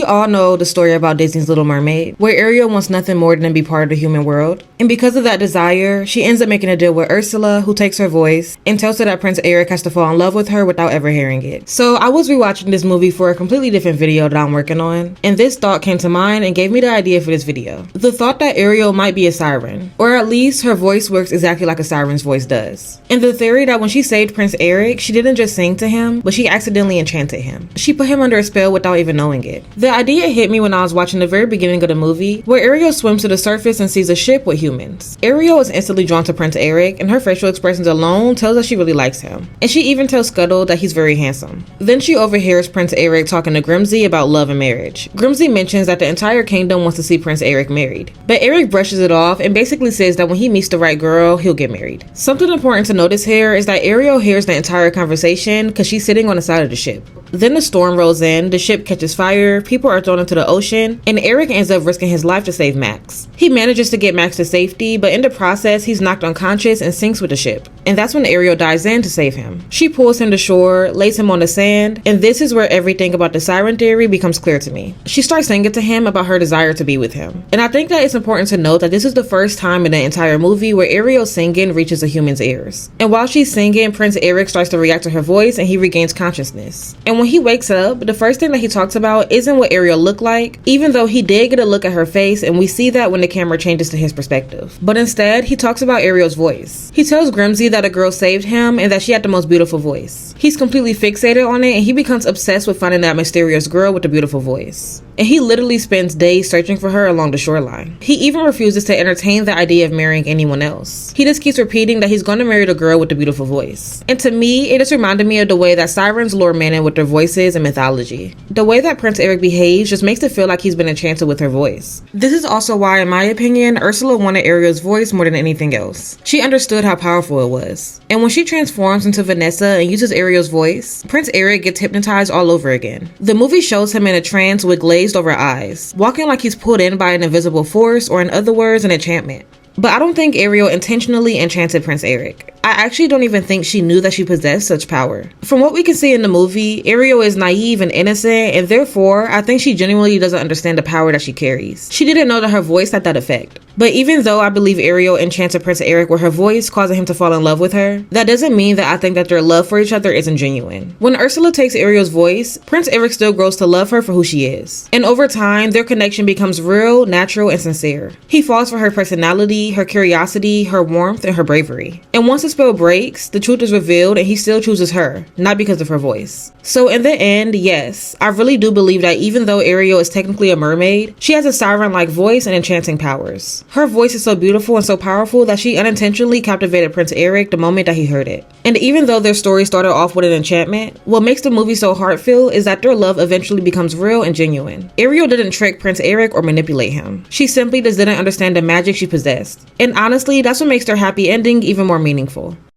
We all know the story about Disney's Little Mermaid, where Ariel wants nothing more than to be part of the human world. And because of that desire, she ends up making a deal with Ursula, who takes her voice, and tells her that Prince Eric has to fall in love with her without ever hearing it. So I was rewatching this movie for a completely different video that I'm working on, and this thought came to mind and gave me the idea for this video. The thought that Ariel might be a siren, or at least her voice works exactly like a siren's voice does. And the theory that when she saved Prince Eric, she didn't just sing to him, but she accidentally enchanted him. She put him under a spell without even knowing it. The idea hit me when I was watching the very beginning of the movie, where Ariel swims to the surface and sees a ship with humans. Ariel is instantly drawn to Prince Eric, and her facial expressions alone tells us she really likes him. And she even tells Scuttle that he's very handsome. Then she overhears Prince Eric talking to Grimsy about love and marriage. Grimsy mentions that the entire kingdom wants to see Prince Eric married, but Eric brushes it off and basically says that when he meets the right girl, he'll get married. Something important to notice here is that Ariel hears the entire conversation because she's sitting on the side of the ship. Then the storm rolls in, the ship catches fire, people are thrown into the ocean, and Eric ends up risking his life to save Max. He manages to get Max to safety, but in the process, he's knocked unconscious and sinks with the ship. And that's when Ariel dives in to save him. She pulls him to shore, lays him on the sand, and this is where everything about the siren theory becomes clear to me. She starts singing to him about her desire to be with him. And I think that it's important to note that this is the first time in the entire movie where Ariel's singing reaches a human's ears. And while she's singing, Prince Eric starts to react to her voice and he regains consciousness. And when he wakes up, the first thing that he talks about isn't what Ariel looked like, even though he did get a look at her face, and we see that when the camera changes to his perspective. But instead, he talks about Ariel's voice. He tells Grimsy that a girl saved him and that she had the most beautiful voice. He's completely fixated on it and he becomes obsessed with finding that mysterious girl with the beautiful voice. And he literally spends days searching for her along the shoreline. He even refuses to entertain the idea of marrying anyone else. He just keeps repeating that he's going to marry the girl with the beautiful voice. And to me, it just reminded me of the way that sirens lure men in with their voices in mythology. The way that Prince Eric behaves just makes it feel like he's been enchanted with her voice. This is also why, in my opinion, Ursula wanted Ariel's voice more than anything else. She understood how powerful it was. And when she transforms into Vanessa and uses Ariel's voice, Prince Eric gets hypnotized all over again. The movie shows him in a trance with glazed over eyes, walking like he's pulled in by an invisible force, or in other words, an enchantment. But I don't think Ariel intentionally enchanted Prince Eric. I actually don't even think she knew that she possessed such power. From what we can see in the movie, Ariel is naive and innocent, and therefore, I think she genuinely doesn't understand the power that she carries. She didn't know that her voice had that effect. But even though I believe Ariel enchanted Prince Eric with her voice, causing him to fall in love with her, that doesn't mean that I think that their love for each other isn't genuine. When Ursula takes Ariel's voice, Prince Eric still grows to love her for who she is. And over time, their connection becomes real, natural, and sincere. He falls for her personality, her curiosity, her warmth, and her bravery. And once the spell breaks, the truth is revealed and he still chooses her, not because of her voice. So in the end, yes, I really do believe that even though Ariel is technically a mermaid, she has a siren-like voice and enchanting powers. Her voice is so beautiful and so powerful that she unintentionally captivated Prince Eric the moment that he heard it. And even though their story started off with an enchantment, what makes the movie so heartfelt is that their love eventually becomes real and genuine. Ariel didn't trick Prince Eric or manipulate him. She simply just didn't understand the magic she possessed. And honestly, that's what makes their happy ending even more meaningful.